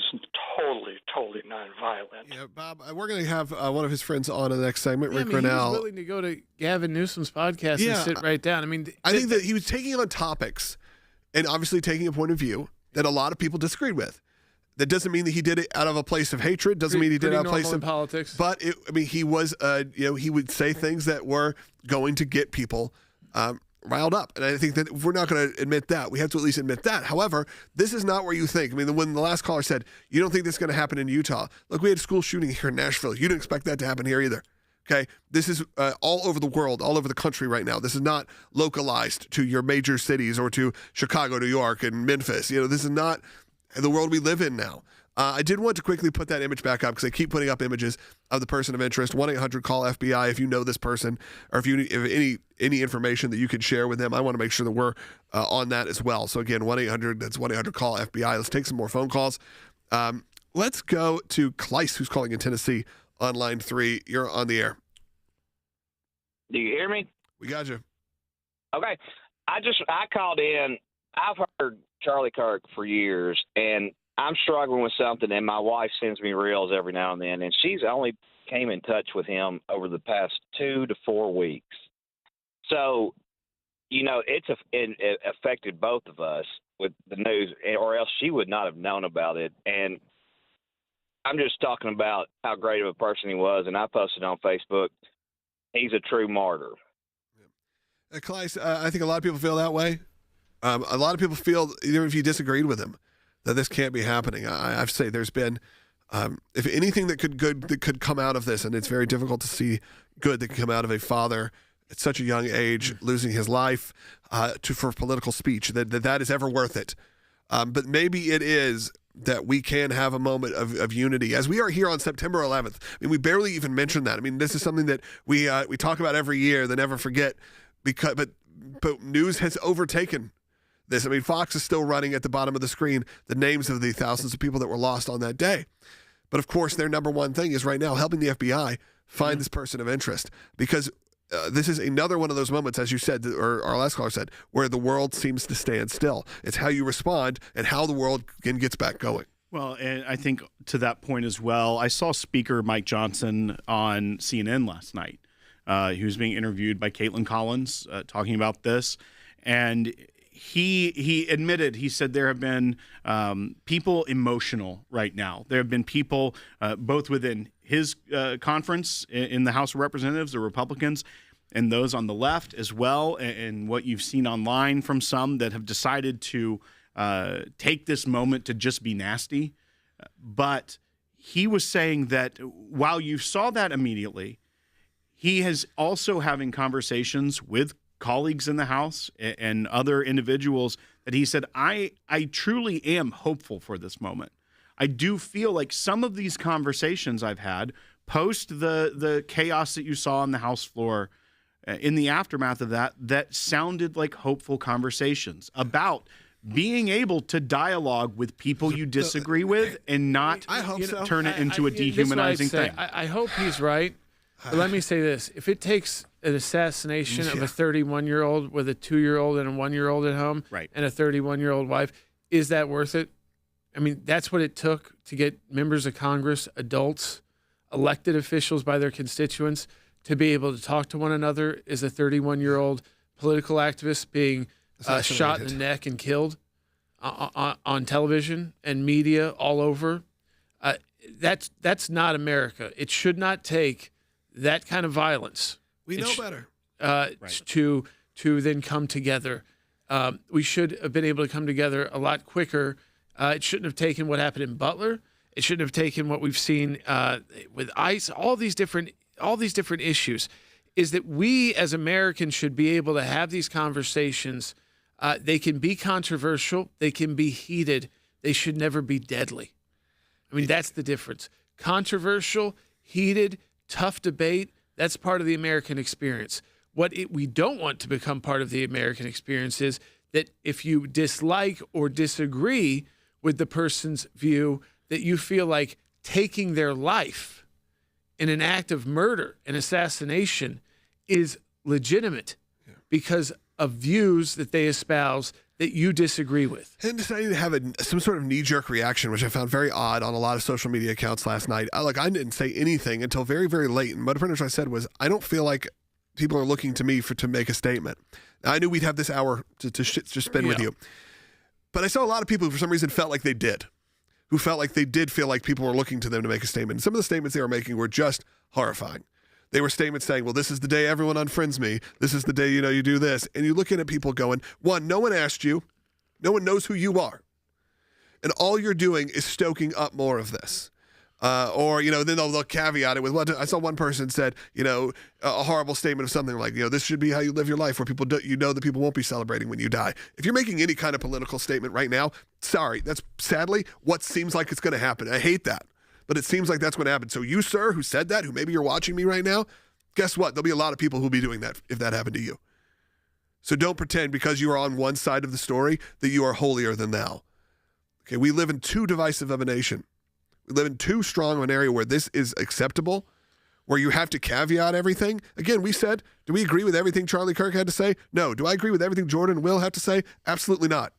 totally nonviolent. Yeah, Bob, we're going to have one of his friends on in the next segment, Rick He Grenell. was willing to go to Gavin Newsom's podcast and sit right down. I mean, I think that he was taking on topics and obviously taking a point of view that a lot of people disagreed with. That doesn't mean that he did it out of a place of hatred. Doesn't mean he did it out of a place of politics. But he was, he would say things that were going to get people riled up, and I think that if we're not going to admit that, we have to at least admit that. However, this is not where you think. I mean, when the last caller said you don't think this is going to happen in Utah, look, we had a school shooting here in Nashville. You didn't expect that to happen here either. Okay, this is all over the world, all over the country right now. This is not localized to your major cities or to Chicago, New York, and Memphis. This is not the world we live in now. I did want to quickly put that image back up because I keep putting up images of the person of interest. 1-800-CALL-FBI if you know this person, or if any information that you can share with them. I want to make sure that we're on that as well. So again, 1-800, that's 1-800-CALL-FBI. Let's take some more phone calls. Let's go to Kleiss, who's calling in Tennessee on line 3. You're on the air. Do you hear me? We got you. Okay. I called in. I've heard Charlie Kirk for years, and I'm struggling with something, and my wife sends me reels every now and then, and she's only came in touch with him over the past 2 to 4 weeks. So, it affected both of us with the news, or else she would not have known about it. And I'm just talking about how great of a person he was, and I posted on Facebook, he's a true martyr. Kleiss, I think a lot of people feel that way. A lot of people feel, even if you disagreed with him, that this can't be happening. I have to say there's been, if anything that could come out of this, and it's very difficult to see good that can come out of a father at such a young age losing his life for political speech, that is ever worth it. But maybe it is that we can have a moment of unity as we are here on September 11th. I mean, we barely even mentioned that. I mean, this is something that we talk about every year, they never forget, but news has overtaken this. I mean, Fox is still running at the bottom of the screen the names of the thousands of people that were lost on that day. But of course, their number one thing is right now helping the FBI find this person of interest, because this is another one of those moments, as you said, or our last caller said, where the world seems to stand still. It's how you respond and how the world again gets back going. Well, and I think to that point as well, I saw Speaker Mike Johnson on CNN last night. He was being interviewed by Caitlin Collins talking about this, and he admitted, he said there have been people emotional right now. There have been people both within his conference in the House of Representatives, the Republicans, and those on the left as well, and what you've seen online from some that have decided to take this moment to just be nasty. But he was saying that while you saw that immediately, he is also having conversations with colleagues in the House and other individuals that he said, I truly am hopeful for this moment. I do feel like some of these conversations I've had post the chaos that you saw on the House floor in the aftermath of that sounded like hopeful conversations about being able to dialogue with people you disagree with and not turn it into a dehumanizing thing. I hope he's right. But let me say this. If it takes an assassination of a 31-year-old with a 2-year-old and a 1-year-old at home and a 31-year-old wife, is that worth it? I mean, that's what it took to get members of Congress, adults, elected officials by their constituents to be able to talk to one another. Is a 31-year-old political activist being shot in the neck and killed on television and media all over? That's not America. It should not take that kind of violence. We know better. To then come together. We should have been able to come together a lot quicker. It shouldn't have taken what happened in Butler. It shouldn't have taken what we've seen with ICE. All these different issues. Is that we as Americans should be able to have these conversations They can be controversial. They can be heated. They should never be deadly. I mean, that's the difference. Controversial, heated, tough debate, that's part of the American experience. What we don't want to become part of the American experience is that if you dislike or disagree with the person's view, that you feel like taking their life in an act of murder and assassination is legitimate because of views that they espouse that you disagree with. And deciding to have some sort of knee-jerk reaction, which I found very odd on a lot of social media accounts last night. I didn't say anything until very, very late. And pretty much what I said was, I don't feel like people are looking to me to make a statement. Now, I knew we'd have this hour to spend with you. But I saw a lot of people who for some reason felt like they did. Who felt like they did feel like people were looking to them to make a statement. And some of the statements they were making were just horrifying. They were statements saying, well, this is the day everyone unfriends me. This is the day, you do this. And you're looking at people going, one, no one asked you. No one knows who you are. And all you're doing is stoking up more of this. Or, then they'll caveat it with what I saw one person said, a horrible statement of something like, this should be how you live your life, where people that people won't be celebrating when you die. If you're making any kind of political statement right now, sorry, that's sadly what seems like it's going to happen. I hate that. But it seems like that's what happened. So you, sir, who said that, who maybe you're watching me right now, guess what? There'll be a lot of people who'll be doing that if that happened to you. So don't pretend because you are on one side of the story that you are holier than thou. Okay, we live in too divisive of a nation. We live in too strong of an area where this is acceptable, where you have to caveat everything. Again, we said, do we agree with everything Charlie Kirk had to say? No. Do I agree with everything Jordan and Will have to say? Absolutely not.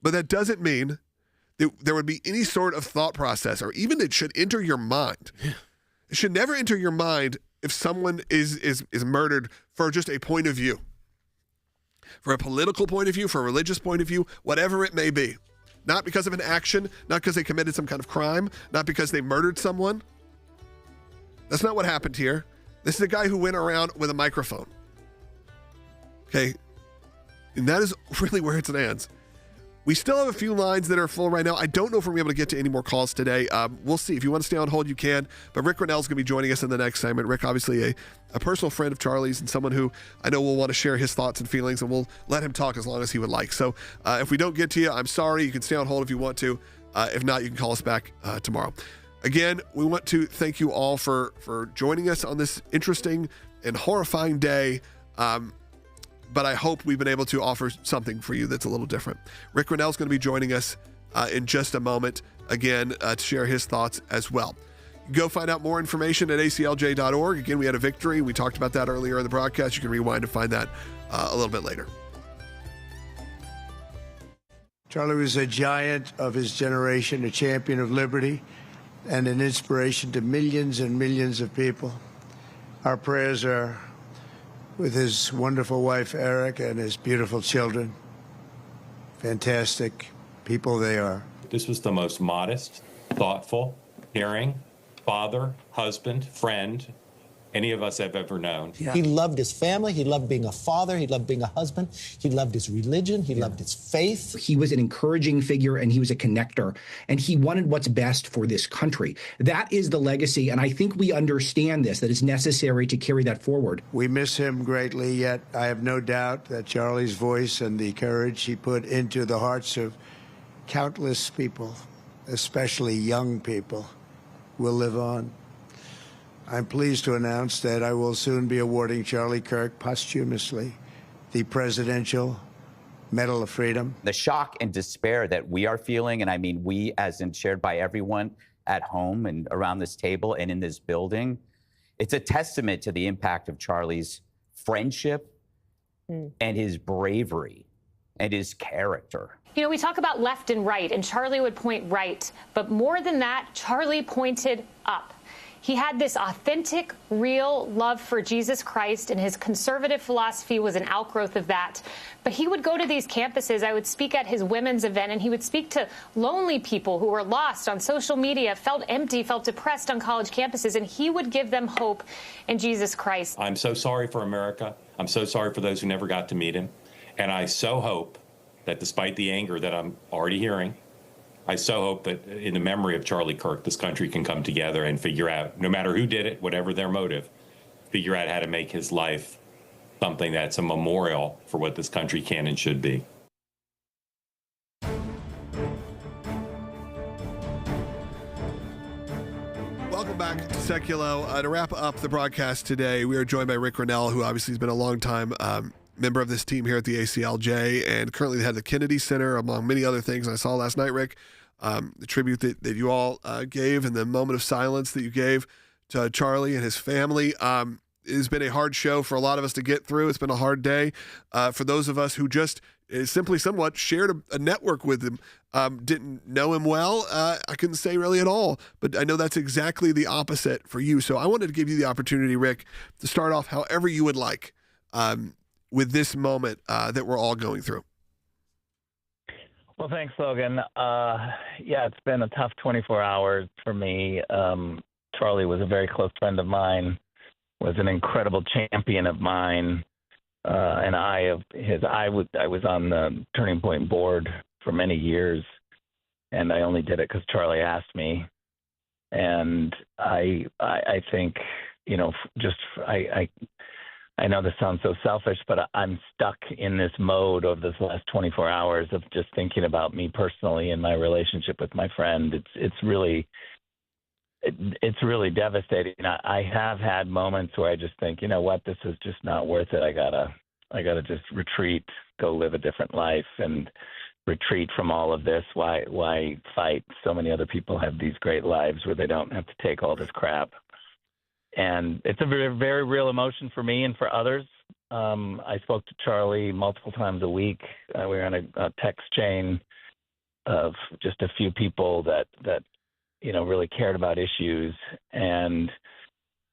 But that doesn't mean there would be any sort of thought process, or even it should enter your mind. It should never enter your mind if someone is murdered for just a point of view, for a political point of view, for a religious point of view, whatever it may be. Not because of an action, not because they committed some kind of crime, not because they murdered someone. That's not what happened here. This is a guy who went around with a microphone. Okay? And that is really where it stands. We still have a few lines that are full right now. I don't know if we're going to be able to get to any more calls today. We'll see. If you want to stay on hold, you can. But Rick Grenell is going to be joining us in the next segment. Rick, obviously a personal friend of Charlie's and someone who I know will want to share his thoughts and feelings, and we'll let him talk as long as he would like. So if we don't get to you, I'm sorry. You can stay on hold if you want to. If not, you can call us back tomorrow. Again, we want to thank you all for joining us on this interesting and horrifying day. But I hope we've been able to offer something for you that's a little different. Rick Grenell is going to be joining us in just a moment, again, to share his thoughts as well. Go find out more information at ACLJ.org. Again, we had a victory. We talked about that earlier in the broadcast. You can rewind and find that a little bit later. Charlie was a giant of his generation, a champion of liberty, and an inspiration to millions and millions of people. Our prayers are with his wonderful wife, Eric, and his beautiful children. Fantastic people they are. This was the most modest, thoughtful, caring father, husband, friend any of us have ever known. Yeah. He loved his family. He loved being a father. He loved being a husband. He loved his religion. He loved his faith. He was an encouraging figure, and he was a connector, and he wanted what's best for this country. That is the legacy, and I think we understand this, that it's necessary to carry that forward. We miss him greatly, yet I have no doubt that Charlie's voice and the courage he put into the hearts of countless people, especially young people, will live on. I'm pleased to announce that I will soon be awarding Charlie Kirk posthumously the Presidential Medal of Freedom. The shock and despair that we are feeling, and I mean we as in shared by everyone at home and around this table and in this building, it's a testament to the impact of Charlie's friendship and his bravery and his character. You know, we talk about left and right, and Charlie would point right, but more than that, Charlie pointed up. He had this authentic, real love for Jesus Christ, and his conservative philosophy was an outgrowth of that. But he would go to these campuses. I would speak at his women's event, and he would speak to lonely people who were lost on social media, felt empty, felt depressed on college campuses, and he would give them hope in Jesus Christ. I'm so sorry for America. I'm so sorry for those who never got to meet him. And I so hope that despite the anger that I'm already hearing, I so hope that in the memory of Charlie Kirk, this country can come together and figure out, no matter who did it, whatever their motive, figure out how to make his life something that's a memorial for what this country can and should be. Welcome back to Sekulow. To wrap up the broadcast today, we are joined by Rick Grenell, who obviously has been a long-time member of this team here at the ACLJ and currently the head of the Kennedy Center, among many other things. And I saw last night, Rick, the tribute that you all gave and the moment of silence that you gave to Charlie and his family. It has been a hard show for a lot of us to get through. It's been a hard day for those of us who just simply somewhat shared a network with him. Didn't know him well. I couldn't say really at all, but I know that's exactly the opposite for you. So I wanted to give you the opportunity, Rick, to start off however you would like with this moment that we're all going through. Well, thanks, Logan. Yeah, it's been a tough 24 hours for me. Charlie was a very close friend of mine, was an incredible champion of mine, and I was on the Turning Point board for many years, and I only did it because Charlie asked me. And I think, you know, I know this sounds so selfish, but I'm stuck in this mode of this last 24 hours of just thinking about me personally and my relationship with my friend. It's really devastating. I have had moments where I just think, you know what, this is just not worth it. I gotta just retreat, go live a different life, and retreat from all of this. Why fight? So many other people have these great lives where they don't have to take all this crap. And it's a very, very real emotion for me and for others. I spoke to Charlie multiple times a week. We were on a text chain of just a few people that you know, really cared about issues. And,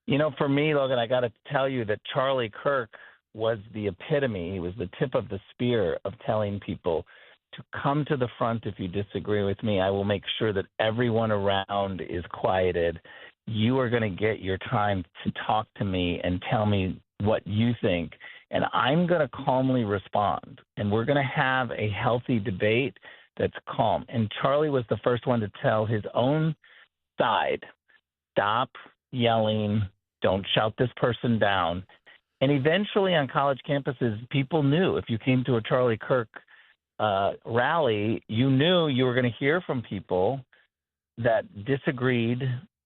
you know, for me, Logan, I got to tell you that Charlie Kirk was the epitome. He was the tip of the spear of telling people to come to the front if you disagree with me. I will make sure that everyone around is quieted. You are going to get your time to talk to me and tell me what you think, and I'm going to calmly respond. And we're going to have a healthy debate that's calm. And Charlie was the first one to tell his own side, stop yelling, don't shout this person down. And eventually on college campuses, people knew if you came to a Charlie Kirk rally, you knew you were going to hear from people that disagreed,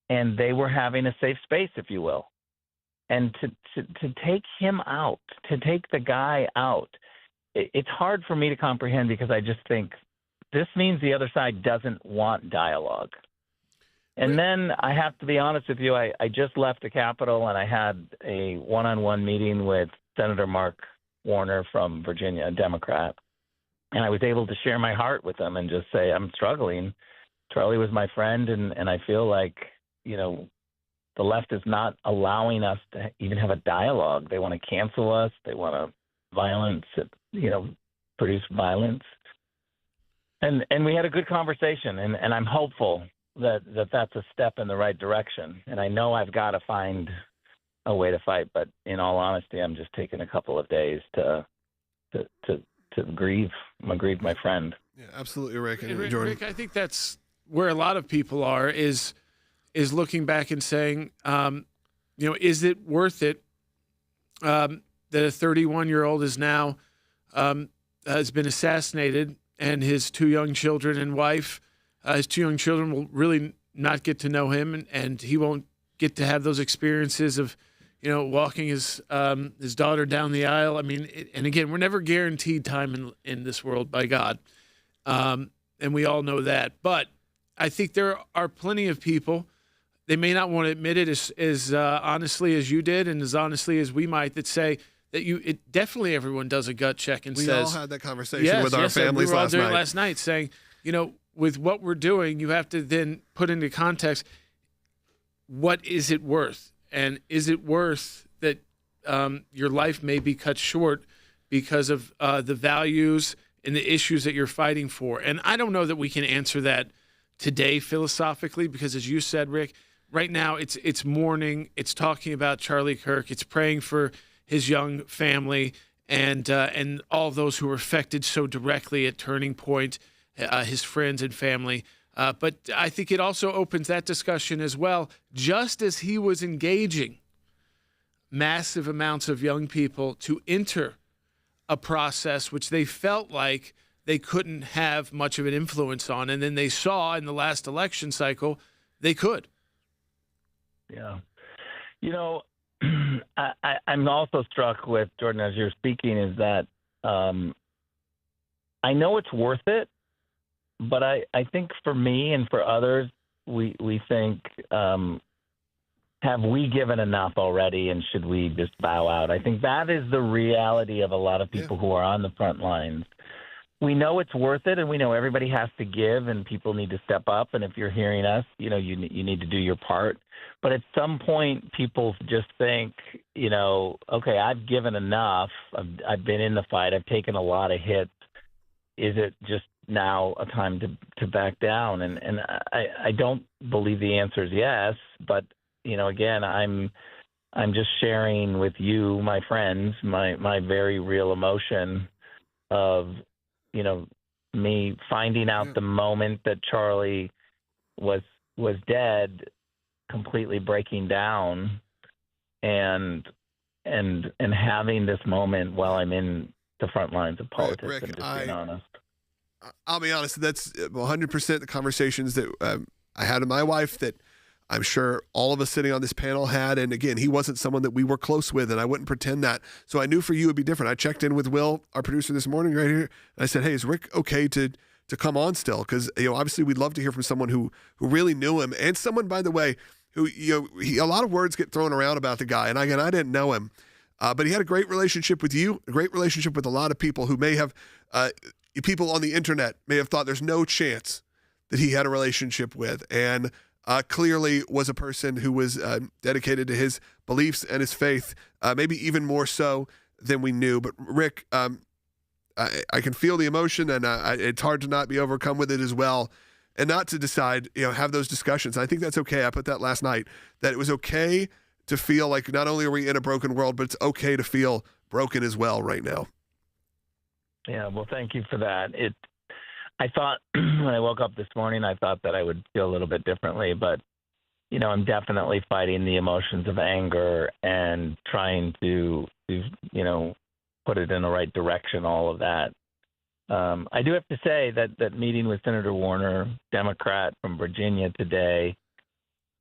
and they were having a safe space, if you will. And to take him out, to take the guy out, it's hard for me to comprehend, because I just think this means the other side doesn't want dialogue. And then I have to be honest with you, I just left the Capitol, and I had a one-on-one meeting with Senator Mark Warner from Virginia, a Democrat. And I was able to share my heart with him and just say, I'm struggling. Charlie was my friend, and I feel like, you know, the left is not allowing us to even have a dialogue. They want to cancel us. They want to produce violence. And we had a good conversation, and I'm hopeful that that's a step in the right direction. And I know I've got to find a way to fight, but in all honesty, I'm just taking a couple of days to grieve. I'm going to grieve my friend. Yeah, absolutely, Rick. And Rick, I think that's where a lot of people are, is looking back and saying, is it worth it that a 31-year-old is now has been assassinated, and his two young children and wife, his two young children will really not get to know him, and he won't get to have those experiences of, walking his daughter down the aisle. I mean, and again, we're never guaranteed time in this world by God, and we all know that. But I think there are plenty of people, they may not want to admit it as honestly as you did and as honestly as we might, that say that definitely everyone does a gut check and says. We all had that conversation with our families last night. Last night saying, with what we're doing, you have to then put into context, what is it worth? And is it worth that your life may be cut short because of the values and the issues that you're fighting for? And I don't know that we can answer that today philosophically, because as you said, Rick, right now it's mourning, it's talking about Charlie Kirk, it's praying for his young family and all of those who were affected so directly at Turning Point, his friends and family. But I think it also opens that discussion as well, just as he was engaging massive amounts of young people to enter a process which they felt like they couldn't have much of an influence on. And then they saw in the last election cycle they could. Yeah. I'm also struck with, Jordan, as you're speaking, is that I know it's worth it, but I think for me and for others, we think, have we given enough already, and should we just bow out? I think that is the reality of a lot of people who are on the front lines. We know it's worth it, and we know everybody has to give, and people need to step up. And if you're hearing us, you need to do your part. But at some point, people just think, okay, I've given enough. I've been in the fight. I've taken a lot of hits. Is it just now a time to back down? And I don't believe the answer is yes. But again, I'm just sharing with you, my friends, my very real emotion of me finding out the moment that Charlie was dead, completely breaking down, and having this moment while I'm in the front lines of politics. Rick, and just being honest. I'll be honest. That's 100% the conversations that I had with my wife that I'm sure all of us sitting on this panel had. And again, he wasn't someone that we were close with, and I wouldn't pretend that. So I knew for you it'd be different. I checked in with Will, our producer, this morning right here, and I said, hey, is Rick okay to come on still? Because obviously we'd love to hear from someone who really knew him, and someone, by the way, who a lot of words get thrown around about the guy. And again, I didn't know him, but he had a great relationship with you, a great relationship with a lot of people who may have people on the internet may have thought there's no chance that he had a relationship with, and clearly was a person who was dedicated to his beliefs and his faith, maybe even more so than we knew. But Rick, I can feel the emotion, and it's hard to not be overcome with it as well, and not to decide, have those discussions. I think that's okay. I put that last night, that it was okay to feel like not only are we in a broken world, but it's okay to feel broken as well right now. Yeah, well, thank you for that. I thought when I woke up this morning, I thought that I would feel a little bit differently, but, I'm definitely fighting the emotions of anger and trying to put it in the right direction, all of that. I do have to say that meeting with Senator Warner, Democrat from Virginia today,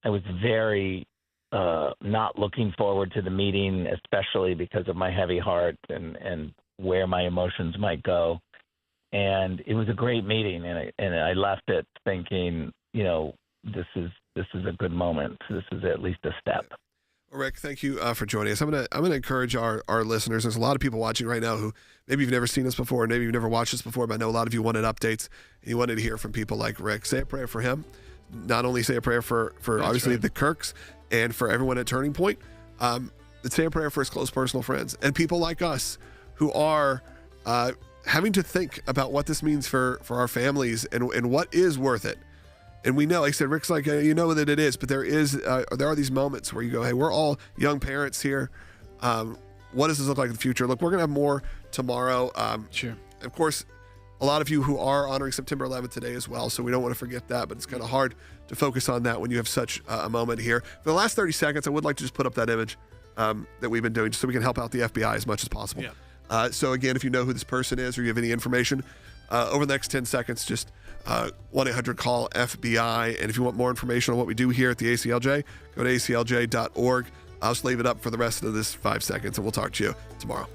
I was very not looking forward to the meeting, especially because of my heavy heart and where my emotions might go. And it was a great meeting, and I left it thinking, this is a good moment. This is at least a step. Well, Rick, thank you for joining us. I'm gonna encourage our listeners. There's a lot of people watching right now who maybe you've never seen us before, maybe you've never watched us before, but I know a lot of you wanted updates and you wanted to hear from people like Rick. Say a prayer for him. Not only say a prayer for obviously the Kirks and for everyone at Turning Point, but say a prayer for his close personal friends and people like us who are having to think about what this means for our families and what is worth it. And we know, like I said, Rick's like, that it is, but there are these moments where you go, hey, we're all young parents here. What does this look like in the future? Look, we're going to have more tomorrow. Sure. Of course, a lot of you who are honoring September 11th today as well, so we don't want to forget that, but it's kind of hard to focus on that when you have such a moment here. For the last 30 seconds, I would like to just put up that image that we've been doing just so we can help out the FBI as much as possible. Yeah. So again, if you know who this person is or you have any information, over the next 10 seconds, just 1-800-CALL-FBI. And if you want more information on what we do here at the ACLJ, go to aclj.org. I'll just leave it up for the rest of this 5 seconds, and we'll talk to you tomorrow.